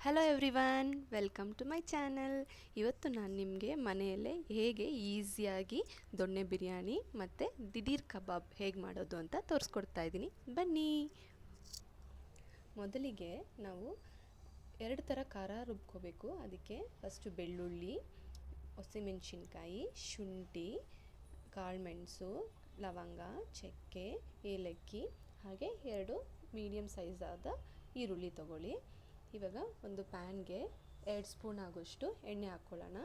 Hello everyone, welcome to my channel. ಇವತ್ತು ನಾನು ನಿಮಗೆ ಮನೆಯಲ್ಲೇ ಹೇಗೆ ಈಸಿಯಾಗಿ ದೊಣ್ಣೆ ಬಿರಿಯಾನಿ ಮತ್ತು ದಿಢೀರ್ ಕಬಾಬ್ ಹೇಗೆ ಮಾಡೋದು ಅಂತ ತೋರಿಸ್ಕೊಡ್ತಾ ಇದ್ದೀನಿ, ಬನ್ನಿ. ಮೊದಲಿಗೆ ನಾವು ಎರಡು ಥರ ಖಾರ ರುಬ್ಕೋಬೇಕು. ಅದಕ್ಕೆ ಫಸ್ಟು ಬೆಳ್ಳುಳ್ಳಿ, ಹಸಿಮೆಣಸಿನ್ಕಾಯಿ, ಶುಂಠಿ, ಕಾಳುಮೆಣಸು, ಲವಂಗ, ಚಕ್ಕೆ, ಏಲಕ್ಕಿ, ಹಾಗೆ 2 ಮೀಡಿಯಮ್ ಸೈಜ್ ಆದ ಈರುಳ್ಳಿ ತಗೊಳ್ಳಿ. ಇವಾಗ ಒಂದು ಪ್ಯಾನ್ಗೆ 2 ಸ್ಪೂನ್ ಆಗೋಷ್ಟು ಎಣ್ಣೆ ಹಾಕ್ಕೊಳ್ಳೋಣ.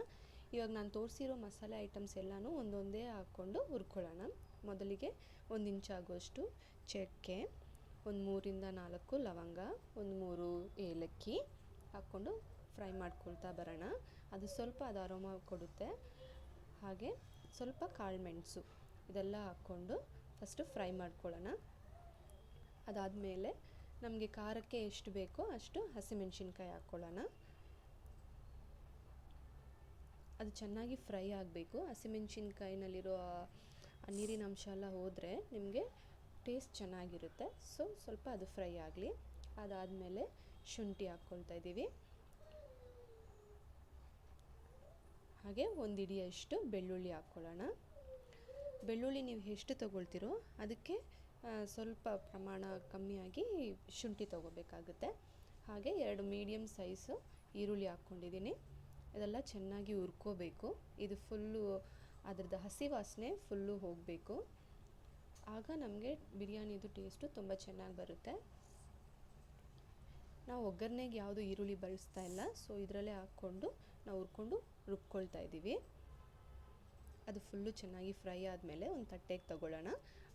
ಇವಾಗ ನಾನು ತೋರಿಸಿರೋ ಮಸಾಲೆ ಐಟಮ್ಸ್ ಎಲ್ಲನೂ ಒಂದೊಂದೇ ಹಾಕ್ಕೊಂಡು ಹುರ್ಕೊಳ್ಳೋಣ. ಮೊದಲಿಗೆ 1 ಇಂಚ್ ಆಗೋಷ್ಟು ಚಕ್ಕೆ, ಒಂದು 3ರಿಂದ 4 ಲವಂಗ, ಒಂದು 3 ಏಲಕ್ಕಿ ಹಾಕ್ಕೊಂಡು ಫ್ರೈ ಮಾಡ್ಕೊಳ್ತಾ ಬರೋಣ. ಅದು ಸ್ವಲ್ಪ ಅದು ಅರೋಮಾ ಕೊಡುತ್ತೆ. ಹಾಗೆ ಸ್ವಲ್ಪ ಕಾಳುಮೆಣಸು ಇದೆಲ್ಲ ಹಾಕ್ಕೊಂಡು ಫಸ್ಟು ಫ್ರೈ ಮಾಡ್ಕೊಳ್ಳೋಣ. ಅದಾದಮೇಲೆ ನಮಗೆ ಖಾರಕ್ಕೆ ಎಷ್ಟು ಬೇಕೋ ಅಷ್ಟು ಹಸಿಮೆಣಸಿನ್ಕಾಯಿ ಹಾಕ್ಕೊಳ್ಳೋಣ. ಅದು ಚೆನ್ನಾಗಿ ಫ್ರೈ ಆಗಬೇಕು. ಹಸಿಮೆಣಸಿನ್ಕಾಯಿನಲ್ಲಿರೋ ನೀರಿನ ಅಂಶ ಎಲ್ಲ ಹೋದರೆ ನಿಮಗೆ ಟೇಸ್ಟ್ ಚೆನ್ನಾಗಿರುತ್ತೆ. ಸ್ವಲ್ಪ ಅದು ಫ್ರೈ ಆಗಲಿ. ಅದಾದಮೇಲೆ ಶುಂಠಿ ಹಾಕ್ಕೊಳ್ತಾ ಇದ್ದೀವಿ. ಹಾಗೆ ಒಂದು ಹಿಡಿಯಷ್ಟು ಬೆಳ್ಳುಳ್ಳಿ ಹಾಕ್ಕೊಳ್ಳೋಣ. ಬೆಳ್ಳುಳ್ಳಿ ನೀವು ಎಷ್ಟು ತೊಗೊಳ್ತೀರೋ ಅದಕ್ಕೆ ಸ್ವಲ್ಪ ಪ್ರಮಾಣ ಕಮ್ಮಿಯಾಗಿ ಶುಂಠಿ ತೊಗೋಬೇಕಾಗುತ್ತೆ. ಹಾಗೆ 2 ಮೀಡಿಯಮ್ ಸೈಜು ಈರುಳ್ಳಿ ಹಾಕ್ಕೊಂಡಿದ್ದೀನಿ. ಇದೆಲ್ಲ ಚೆನ್ನಾಗಿ ಹುರ್ಕೋಬೇಕು. ಇದು ಫುಲ್ಲು ಅದರದ್ದು ಹಸಿ ವಾಸನೆ ಫುಲ್ಲು ಹೋಗಬೇಕು. ಆಗ ನಮಗೆ ಬಿರಿಯಾನಿದು ಟೇಸ್ಟು ತುಂಬ ಚೆನ್ನಾಗಿ ಬರುತ್ತೆ. ನಾವು ಒಗ್ಗರಣೆಗೆ ಯಾವುದು ಈರುಳ್ಳಿ ಬಳಸ್ತಾ ಇಲ್ಲ, ಇದರಲ್ಲೇ ಹಾಕ್ಕೊಂಡು ನಾವು ಹುರ್ಕೊಂಡು ರುಬ್ಕೊಳ್ತಾ ಇದ್ದೀವಿ. ಅದು ಫುಲ್ಲು ಚೆನ್ನಾಗಿ ಫ್ರೈ ಆದಮೇಲೆ ಒಂದು ತಟ್ಟೆಗೆ ತಗೊಳ್ಳೋಣ.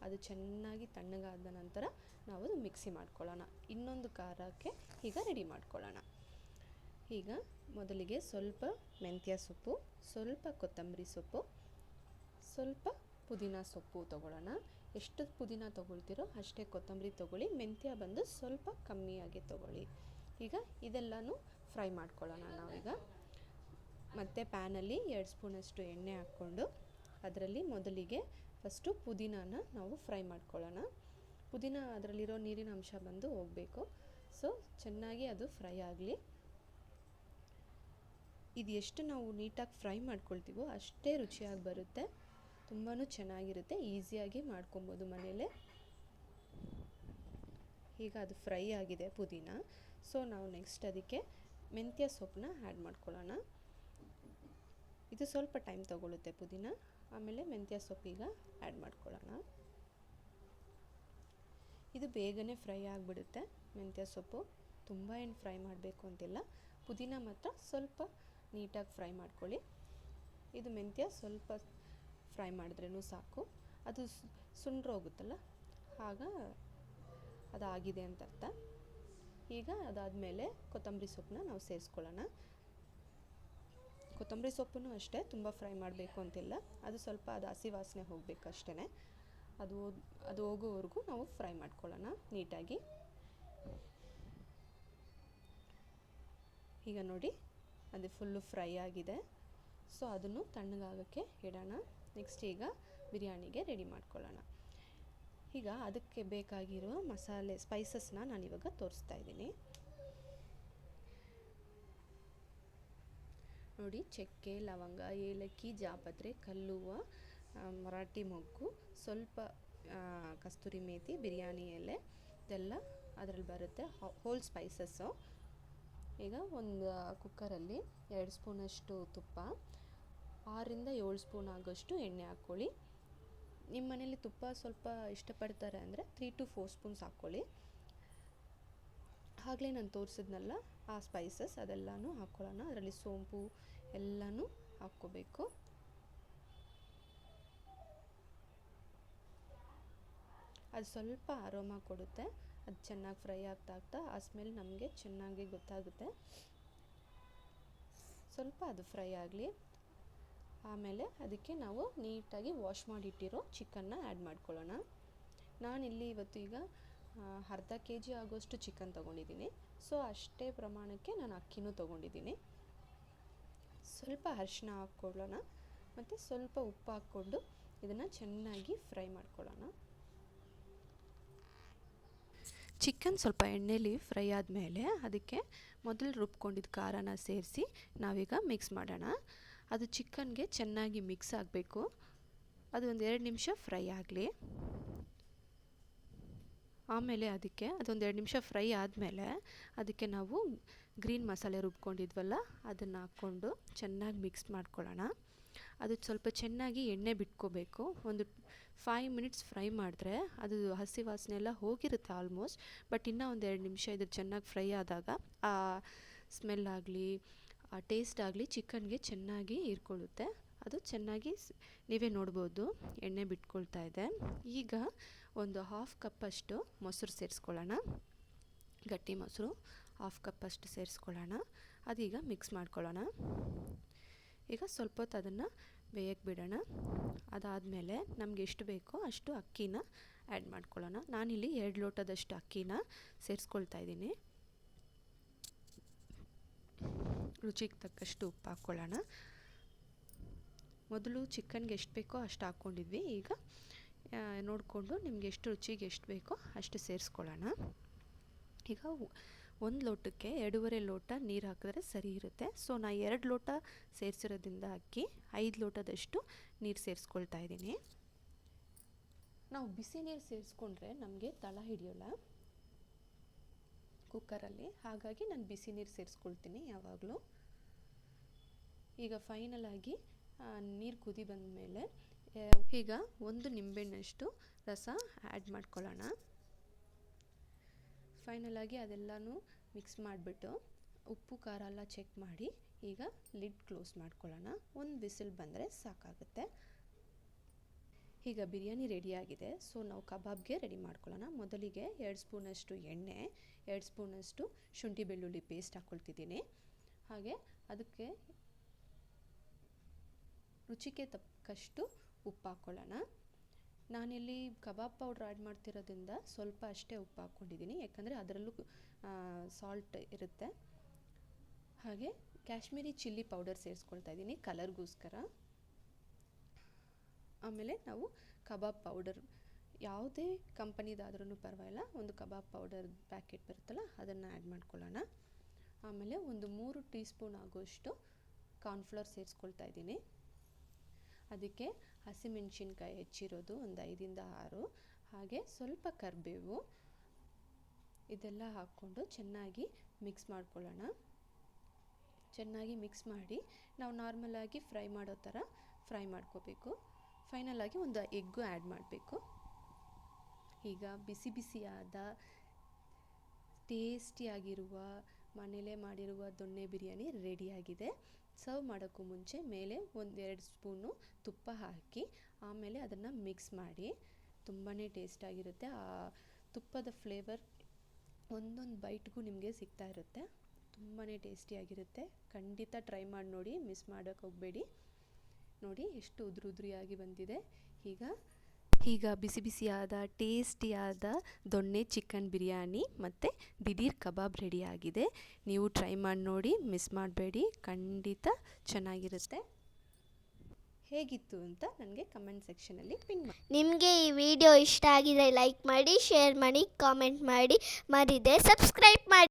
ಅದು ಚೆನ್ನಾಗಿ ತಣ್ಣಗಾದ ನಂತರ ನಾವು ಅದು ಮಿಕ್ಸಿ ಮಾಡ್ಕೊಳ್ಳೋಣ. ಇನ್ನೊಂದು ಖಾರಕ್ಕೆ ಈಗ ರೆಡಿ ಮಾಡ್ಕೊಳ್ಳೋಣ. ಈಗ ಮೊದಲಿಗೆ ಸ್ವಲ್ಪ ಮೆಂತ್ಯ ಸೊಪ್ಪು, ಸ್ವಲ್ಪ ಕೊತ್ತಂಬರಿ ಸೊಪ್ಪು, ಸ್ವಲ್ಪ ಪುದೀನ ಸೊಪ್ಪು ತಗೊಳ್ಳೋಣ. ಎಷ್ಟು ಪುದೀನ ತೊಗೊಳ್ತೀರೋ ಅಷ್ಟೇ ಕೊತ್ತಂಬರಿ ತೊಗೊಳ್ಳಿ. ಮೆಂತ್ಯ ಬಂದು ಸ್ವಲ್ಪ ಕಮ್ಮಿಯಾಗಿ ತೊಗೊಳ್ಳಿ. ಈಗ ಇದೆಲ್ಲನೂ ಫ್ರೈ ಮಾಡ್ಕೊಳ್ಳೋಣ ನಾವೀಗ. ಮತ್ತು ಪ್ಯಾನಲ್ಲಿ 2 ಸ್ಪೂನಷ್ಟು ಎಣ್ಣೆ ಹಾಕ್ಕೊಂಡು ಅದರಲ್ಲಿ ಮೊದಲಿಗೆ ಫಸ್ಟು ಪುದೀನಾನ ನಾವು ಫ್ರೈ ಮಾಡ್ಕೊಳ್ಳೋಣ. ಪುದೀನ ಅದರಲ್ಲಿರೋ ನೀರಿನ ಅಂಶ ಬಂದು ಹೋಗಬೇಕು. ಚೆನ್ನಾಗಿ ಅದು ಫ್ರೈ ಆಗಲಿ. ಇದು ಎಷ್ಟು ನಾವು ನೀಟಾಗಿ ಫ್ರೈ ಮಾಡ್ಕೊಳ್ತೀವೋ ಅಷ್ಟೇ ರುಚಿಯಾಗಿ ಬರುತ್ತೆ. ತುಂಬಾ ಚೆನ್ನಾಗಿರುತ್ತೆ. ಈಸಿಯಾಗಿ ಮಾಡ್ಕೊಬೋದು ಮನೇಲೆ. ಈಗ ಅದು ಫ್ರೈ ಆಗಿದೆ ಪುದೀನ. ನಾವು ನೆಕ್ಸ್ಟ್ ಅದಕ್ಕೆ ಮೆಂತ್ಯ ಸೊಪ್ಪನ್ನ ಆ್ಯಡ್ ಮಾಡ್ಕೊಳ್ಳೋಣ. ಇದು ಸ್ವಲ್ಪ ಟೈಮ್ ತೊಗೊಳುತ್ತೆ ಪುದೀನ. ಆಮೇಲೆ ಮೆಂತ್ಯ ಸೊಪ್ಪೀಗ ಆ್ಯಡ್ ಮಾಡ್ಕೊಳ್ಳೋಣ. ಇದು ಬೇಗನೆ ಫ್ರೈ ಆಗಿಬಿಡುತ್ತೆ. ಮೆಂತ್ಯ ಸೊಪ್ಪು ತುಂಬ ಏನು ಫ್ರೈ ಮಾಡಬೇಕು ಅಂತಿಲ್ಲ. ಪುದೀನ ಮಾತ್ರ ಸ್ವಲ್ಪ ನೀಟಾಗಿ ಫ್ರೈ ಮಾಡ್ಕೊಳ್ಳಿ. ಇದು ಮೆಂತ್ಯ ಸ್ವಲ್ಪ ಫ್ರೈ ಮಾಡಿದ್ರೂ ಸಾಕು. ಅದು ಸುಂಡ್ರೋಗುತ್ತಲ್ಲ, ಆಗ ಅದಾಗಿದೆ ಅಂತ ಅರ್ಥ. ಈಗ ಅದಾದಮೇಲೆ ಕೊತ್ತಂಬರಿ ಸೊಪ್ಪನ್ನ ನಾವು ಸೇರಿಸ್ಕೊಳ್ಳೋಣ. ಕೊತ್ತಂಬರಿ ಸೊಪ್ಪನ್ನು ಅಷ್ಟೇ ತುಂಬ ಫ್ರೈ ಮಾಡಬೇಕು ಅಂತಿಲ್ಲ. ಅದು ಸ್ವಲ್ಪ ಅದು ಹಸಿ ವಾಸನೆ ಹೋಗಬೇಕು ಅಷ್ಟೇ. ಅದು ಹೋಗೋವರೆಗೂ ನಾವು ಫ್ರೈ ಮಾಡ್ಕೊಳ್ಳೋಣ ನೀಟಾಗಿ. ಈಗ ನೋಡಿ ಅದು ಫುಲ್ಲು ಫ್ರೈ ಆಗಿದೆ. ಅದನ್ನು ತಣ್ಣಗಾಗೋಕ್ಕೆ ಇಡೋಣ. ನೆಕ್ಸ್ಟ್ ಈಗ ಬಿರಿಯಾನಿಗೆ ರೆಡಿ ಮಾಡ್ಕೊಳ್ಳೋಣ. ಈಗ ಅದಕ್ಕೆ ಬೇಕಾಗಿರೋ ಮಸಾಲೆ ಸ್ಪೈಸಸ್ನ ನಾನಿವಾಗ ತೋರಿಸ್ತಾ ಇದ್ದೀನಿ. ನೋಡಿ, ಚಕ್ಕೆ, ಲವಂಗ, ಏಲಕ್ಕಿ, ಜಾಪತ್ರೆ, ಕಲ್ಲೂವು, ಮರಾಠಿ ಮೊಗ್ಗು, ಸ್ವಲ್ಪ ಕಸ್ತೂರಿ ಮೇಥಿ, ಬಿರಿಯಾನಿ ಎಲೆ, ಇದೆಲ್ಲ ಅದರಲ್ಲಿ ಬರುತ್ತೆ, ಹೋಲ್ ಸ್ಪೈಸಸ್ಸು. ಈಗ ಒಂದು ಕುಕ್ಕರಲ್ಲಿ 2 ಸ್ಪೂನಷ್ಟು ತುಪ್ಪ, 6ರಿಂದ 7 ಸ್ಪೂನ್ ಆಗೋಷ್ಟು ಎಣ್ಣೆ ಹಾಕ್ಕೊಳ್ಳಿ. ನಿಮ್ಮ ಮನೇಲಿ ತುಪ್ಪ ಸ್ವಲ್ಪ ಇಷ್ಟಪಡ್ತಾರೆ ಅಂದರೆ 3 to 4 ಸ್ಪೂನ್ಸ್ ಹಾಕ್ಕೊಳ್ಳಿ. ಆಗಲೇ ನಾನು ತೋರಿಸಿದ್ನಲ್ಲ ಆ ಸ್ಪೈಸಸ್ ಅದೆಲ್ಲನೂ ಹಾಕ್ಕೊಳ್ಳೋಣ. ಅದರಲ್ಲಿ ಸೋಂಪು ಎಲ್ಲನೂ ಹಾಕ್ಕೋಬೇಕು. ಅದು ಸ್ವಲ್ಪ ಅರೋಮಾ ಕೊಡುತ್ತೆ. ಅದು ಚೆನ್ನಾಗಿ ಫ್ರೈ ಆಗ್ತಾ ಆ ಸ್ಮೆಲ್ ನಮಗೆ ಚೆನ್ನಾಗಿ ಗೊತ್ತಾಗುತ್ತೆ. ಸ್ವಲ್ಪ ಅದು ಫ್ರೈ ಆಗಲಿ. ಆಮೇಲೆ ಅದಕ್ಕೆ ನಾವು ನೀಟಾಗಿ ವಾಶ್ ಮಾಡಿಟ್ಟಿರೋ ಚಿಕನ್ನ ಆ್ಯಡ್ ಮಾಡ್ಕೊಳ್ಳೋಣ. ನಾನಿಲ್ಲಿ ಇವತ್ತು ಈಗ ಅರ್ಧ kg ಆಗೋಷ್ಟು ಚಿಕನ್ ತೊಗೊಂಡಿದ್ದೀನಿ. ಅಷ್ಟೇ ಪ್ರಮಾಣಕ್ಕೆ ನಾನು ಅಕ್ಕಿನೂ ತೊಗೊಂಡಿದ್ದೀನಿ. ಸ್ವಲ್ಪ ಅರಿಶಿನ ಹಾಕ್ಕೊಳ್ಳೋಣ ಮತ್ತು ಸ್ವಲ್ಪ ಉಪ್ಪು ಹಾಕ್ಕೊಂಡು ಇದನ್ನು ಚೆನ್ನಾಗಿ ಫ್ರೈ ಮಾಡ್ಕೊಳ್ಳೋಣ. ಚಿಕನ್ ಸ್ವಲ್ಪ ಎಣ್ಣೆಲಿ ಫ್ರೈ ಆದಮೇಲೆ ಅದಕ್ಕೆ ಮೊದಲು ರುಬ್ಕೊಂಡಿದ್ದ ಖಾರನ ಸೇರಿಸಿ ನಾವೀಗ ಮಿಕ್ಸ್ ಮಾಡೋಣ. ಅದು ಚಿಕನ್ಗೆ ಚೆನ್ನಾಗಿ ಮಿಕ್ಸ್ ಆಗಬೇಕು. ಅದು ಒಂದು 2 ನಿಮಿಷ ಫ್ರೈ ಆಗಲಿ. ಆಮೇಲೆ ಅದೊಂದು 2 ನಿಮಿಷ ಫ್ರೈ ಆದಮೇಲೆ ಅದಕ್ಕೆ ನಾವು ಗ್ರೀನ್ ಮಸಾಲೆ ರುಬ್ಕೊಂಡಿದ್ವಲ್ಲ ಅದನ್ನು ಹಾಕ್ಕೊಂಡು ಚೆನ್ನಾಗಿ ಮಿಕ್ಸ್ ಮಾಡ್ಕೊಳ್ಳೋಣ. ಅದು ಸ್ವಲ್ಪ ಚೆನ್ನಾಗಿ ಎಣ್ಣೆ ಬಿಟ್ಕೋಬೇಕು. ಒಂದು 5 ಮಿನಿಟ್ಸ್ ಫ್ರೈ ಮಾಡಿದ್ರೆ ಅದು ಹಸಿ ವಾಸನೆ ಎಲ್ಲ ಹೋಗಿರುತ್ತೆ ಆಲ್ಮೋಸ್ಟ್. ಬಟ್ ಇನ್ನೂ ಒಂದು 2 ನಿಮಿಷ ಇದು ಚೆನ್ನಾಗಿ ಫ್ರೈ ಆದಾಗ ಆ ಸ್ಮೆಲ್ ಆಗಲಿ ಆ ಟೇಸ್ಟ್ ಆಗಲಿ ಚಿಕನ್ಗೆ ಚೆನ್ನಾಗಿ ಹೀರ್ಕೊಳ್ಳುತ್ತೆ. ಅದು ಚೆನ್ನಾಗಿ ನೀವೇ ನೋಡ್ಬೋದು ಎಣ್ಣೆ ಬಿಟ್ಕೊಳ್ತಾ ಇದೆ. ಈಗ ಒಂದು 1/2 ಕಪ್ಪಷ್ಟು ಮೊಸರು ಸೇರಿಸ್ಕೊಳ್ಳೋಣ. ಗಟ್ಟಿ ಮೊಸರು 1/2 ಕಪ್ಪಷ್ಟು ಸೇರಿಸ್ಕೊಳ್ಳೋಣ. ಅದೀಗ ಮಿಕ್ಸ್ ಮಾಡ್ಕೊಳ್ಳೋಣ. ಈಗ ಸ್ವಲ್ಪ ಹೊತ್ತು ಅದನ್ನು ಬೇಯಕ್ಕೆ ಬಿಡೋಣ. ಅದಾದಮೇಲೆ ನಮಗೆ ಎಷ್ಟು ಬೇಕೋ ಅಷ್ಟು ಅಕ್ಕಿನ ಆ್ಯಡ್ ಮಾಡ್ಕೊಳ್ಳೋಣ. ನಾನಿಲ್ಲಿ 2 ಲೋಟದಷ್ಟು ಅಕ್ಕಿನ ಸೇರಿಸ್ಕೊಳ್ತಾ ಇದ್ದೀನಿ. ರುಚಿಗೆ ತಕ್ಕಷ್ಟು ಉಪ್ಪು ಹಾಕ್ಕೊಳ್ಳೋಣ. ಮೊದಲು ಚಿಕನ್ಗೆ ಎಷ್ಟು ಬೇಕೋ ಅಷ್ಟು ಹಾಕ್ಕೊಂಡಿದ್ವಿ. ಈಗ ನೋಡಿಕೊಂಡು ನಿಮಗೆ ಎಷ್ಟು ರುಚಿಗೆ ಎಷ್ಟು ಬೇಕೋ ಅಷ್ಟು ಸೇರಿಸ್ಕೊಳ್ಳೋಣ. ಈಗ 1 ಲೋಟಕ್ಕೆ 2.5 ಲೋಟ ನೀರು ಹಾಕಿದ್ರೆ ಸರಿ ಇರುತ್ತೆ. ಸೊ ನಾನು 2 ಲೋಟ ಸೇರಿಸಿರೋದ್ರಿಂದ ಅಕ್ಕಿ 5 ಲೋಟದಷ್ಟು ನೀರು ಸೇರಿಸ್ಕೊಳ್ತಾ ಇದ್ದೀನಿ. ನಾವು ಬಿಸಿ ನೀರು ಸೇರಿಸ್ಕೊಂಡ್ರೆ ನಮಗೆ ತಳ ಹಿಡಿಯೋಲ್ಲ ಕುಕ್ಕರಲ್ಲಿ, ಹಾಗಾಗಿ ನಾನು ಬಿಸಿ ನೀರು ಸೇರಿಸ್ಕೊಳ್ತೀನಿ ಯಾವಾಗಲೂ. ಈಗ ಫೈನಲ್ ಆಗಿ ನೀರು ಕುದಿ ಬಂದ ಮೇಲೆ ಈಗ 1 ನಿಂಬೆಹಣ್ಣಷ್ಟು ರಸ ಆ್ಯಡ್ ಮಾಡ್ಕೊಳ್ಳೋಣ. ಫೈನಲಾಗಿ ಅದೆಲ್ಲನೂ ಮಿಕ್ಸ್ ಮಾಡಿಬಿಟ್ಟು ಉಪ್ಪು ಖಾರ ಎಲ್ಲ ಚೆಕ್ ಮಾಡಿ ಈಗ ಲಿಡ್ ಕ್ಲೋಸ್ ಮಾಡ್ಕೊಳ್ಳೋಣ. 1 ವಿಸಿಲ್ ಬಂದರೆ ಸಾಕಾಗುತ್ತೆ. ಈಗ ಬಿರಿಯಾನಿ ರೆಡಿಯಾಗಿದೆ. ಸೊ ನಾವು ಕಬಾಬ್ಗೆ ರೆಡಿ ಮಾಡ್ಕೊಳ್ಳೋಣ. ಮೊದಲಿಗೆ 2 ಸ್ಪೂನಷ್ಟು ಎಣ್ಣೆ, 2 ಸ್ಪೂನಷ್ಟು ಶುಂಠಿ ಬೆಳ್ಳುಳ್ಳಿ ಪೇಸ್ಟ್ ಹಾಕ್ಕೊಳ್ತಿದ್ದೀನಿ. ಹಾಗೆ ಅದಕ್ಕೆ ರುಚಿಗೆ ತಕ್ಕಷ್ಟು ಉಪ್ಪು ಹಾಕ್ಕೊಳ್ಳೋಣ. ನಾನಿಲ್ಲಿ ಕಬಾಬ್ ಪೌಡ್ರ್ ಆ್ಯಡ್ ಮಾಡ್ತಿರೋದ್ರಿಂದ ಸ್ವಲ್ಪ ಅಷ್ಟೇ ಉಪ್ಪು ಹಾಕ್ಕೊಂಡಿದ್ದೀನಿ, ಯಾಕಂದರೆ ಅದರಲ್ಲೂ ಸಾಲ್ಟ್ ಇರುತ್ತೆ. ಹಾಗೆ ಕಾಶ್ಮೀರಿ ಚಿಲ್ಲಿ ಪೌಡರ್ ಸೇರಿಸ್ಕೊಳ್ತಾ ಇದ್ದೀನಿ ಕಲರ್ಗೋಸ್ಕರ. ಆಮೇಲೆ ನಾವು ಕಬಾಬ್ ಪೌಡರ್ ಯಾವುದೇ ಕಂಪನಿದಾದ್ರೂ ಪರವಾಗಿಲ್ಲ, ಒಂದು ಕಬಾಬ್ ಪೌಡರ್ ಪ್ಯಾಕೆಟ್ ಬರುತ್ತಲ್ಲ ಅದನ್ನು ಆ್ಯಡ್ ಮಾಡ್ಕೊಳ್ಳೋಣ. ಆಮೇಲೆ ಒಂದು 3 ಟೀ ಸ್ಪೂನ್ ಆಗೋಷ್ಟು ಕಾರ್ನ್ಫ್ಲೋರ್ ಸೇರಿಸ್ಕೊಳ್ತಾ ಇದ್ದೀನಿ. ಅದಕ್ಕೆ ಹಸಿಮೆಣಸಿನ್ಕಾಯಿ ಹೆಚ್ಚಿರೋದು ಒಂದು 5ರಿಂದ 6, ಹಾಗೆ ಸ್ವಲ್ಪ ಕರಿಬೇವು, ಇದೆಲ್ಲ ಹಾಕ್ಕೊಂಡು ಚೆನ್ನಾಗಿ ಮಿಕ್ಸ್ ಮಾಡ್ಕೊಳ್ಳೋಣ. ಚೆನ್ನಾಗಿ ಮಿಕ್ಸ್ ಮಾಡಿ ನಾವು ನಾರ್ಮಲಾಗಿ ಫ್ರೈ ಮಾಡೋ ಥರ ಫ್ರೈ ಮಾಡ್ಕೋಬೇಕು. ಫೈನಲಾಗಿ ಒಂದು ಎಗ್ಗು ಆ್ಯಡ್ ಮಾಡಬೇಕು. ಈಗ ಬಿಸಿ ಬಿಸಿಯಾದ ಟೇಸ್ಟಿಯಾಗಿರುವ ಮನೇಲೇ ಮಾಡಿರುವ ದೊಣ್ಣೆ ಬಿರಿಯಾನಿ ರೆಡಿಯಾಗಿದೆ. ಸರ್ವ್ ಮಾಡೋಕ್ಕೂ ಮುಂಚೆ ಮೇಲೆ 1-2 ಸ್ಪೂನು ತುಪ್ಪ ಹಾಕಿ ಆಮೇಲೆ ಅದನ್ನು ಮಿಕ್ಸ್ ಮಾಡಿ. ತುಂಬಾ ಟೇಸ್ಟಾಗಿರುತ್ತೆ. ಆ ತುಪ್ಪದ ಫ್ಲೇವರ್ ಒಂದೊಂದು ಬೈಟ್ಗೂ ನಿಮಗೆ ಸಿಗ್ತಾ ಇರುತ್ತೆ. ತುಂಬಾ ಟೇಸ್ಟಿಯಾಗಿರುತ್ತೆ. ಖಂಡಿತ ಟ್ರೈ ಮಾಡಿ ನೋಡಿ, ಮಿಸ್ ಮಾಡೋಕ್ಕೆ ಹೋಗಬೇಡಿ. ನೋಡಿ ಎಷ್ಟು ಉದುರಿಯಾಗಿ ಬಂದಿದೆ. ಈಗ ಬಿಸಿ ಬಿಸಿಯಾದ ಟೇಸ್ಟಿಯಾದ ದೊಣ್ಣೆ ಚಿಕನ್ ಬಿರಿಯಾನಿ ಮತ್ತು ದಿಢೀರ್ ಕಬಾಬ್ ರೆಡಿಯಾಗಿದೆ. ನೀವು ಟ್ರೈ ಮಾಡಿ ನೋಡಿ, ಮಿಸ್ ಮಾಡಬೇಡಿ. ಖಂಡಿತ ಚೆನ್ನಾಗಿರುತ್ತೆ. ಹೇಗಿತ್ತು ಅಂತ ನನಗೆ ಕಮೆಂಟ್ ಸೆಕ್ಷನಲ್ಲಿ ಪಿನ್ ಮಾಡಿ. ನಿಮಗೆ ಈ ವಿಡಿಯೋ ಇಷ್ಟ ಆಗಿದ್ರೆ ಲೈಕ್ ಮಾಡಿ, ಶೇರ್ ಮಾಡಿ, ಕಾಮೆಂಟ್ ಮಾಡಿ, ಮರಿದೆ ಸಬ್ಸ್ಕ್ರೈಬ್ ಮಾಡಿ.